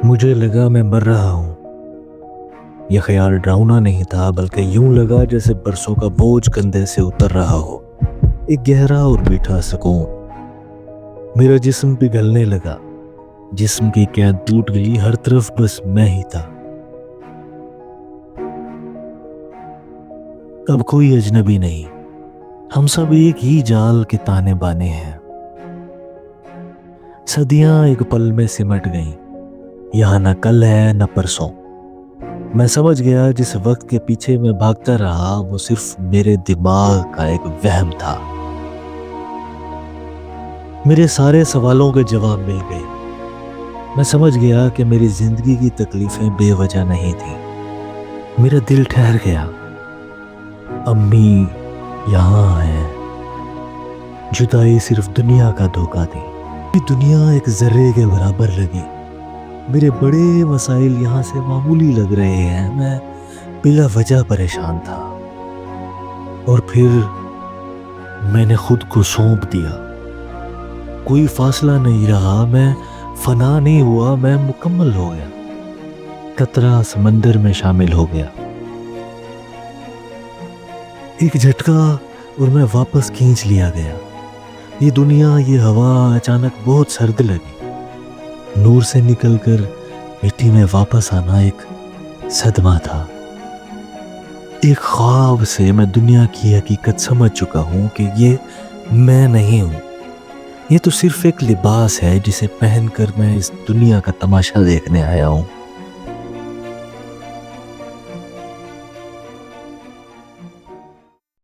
مجھے لگا میں مر رہا ہوں۔ یہ خیال ڈراؤنا نہیں تھا، بلکہ یوں لگا جیسے برسوں کا بوجھ کندھے سے اتر رہا ہو۔ ایک گہرا اور میٹھا سکون۔ میرا جسم پگھلنے لگا، جسم کی قید ٹوٹ گئی، ہر طرف بس میں ہی تھا۔ اب کوئی اجنبی نہیں، ہم سب ایک ہی جال کے تانے بانے ہیں۔ صدیاں ایک پل میں سمٹ گئیں، یہاں نہ کل ہے نہ پرسوں۔ میں سمجھ گیا جس وقت کے پیچھے میں بھاگتا رہا وہ صرف میرے دماغ کا ایک وہم تھا۔ میرے سارے سوالوں کے جواب مل گئے۔ میں سمجھ گیا کہ میری زندگی کی تکلیفیں بے وجہ نہیں تھیں۔ میرا دل ٹھہر گیا۔ امی یہاں ہے۔ جدائی صرف دنیا کا دھوکہ تھی۔ یہ دنیا ایک ذرے کے برابر لگی۔ میرے بڑے مسائل یہاں سے معمولی لگ رہے ہیں۔ میں بلا وجہ پریشان تھا۔ اور پھر میں نے خود کو سونپ دیا۔ کوئی فاصلہ نہیں رہا، میں فنا نہیں ہوا، میں مکمل ہو گیا۔ قطرہ سمندر میں شامل ہو گیا۔ ایک جھٹکا اور میں واپس کھینچ لیا گیا۔ یہ دنیا، یہ ہوا اچانک بہت سرد لگی۔ نور سے نکل کر مٹی میں واپس آنا ایک صدمہ تھا۔ ایک خواب سے میں دنیا کی حقیقت سمجھ چکا ہوں کہ یہ میں نہیں ہوں۔ یہ تو صرف ایک لباس ہے جسے پہن کر میں اس دنیا کا تماشا دیکھنے آیا ہوں۔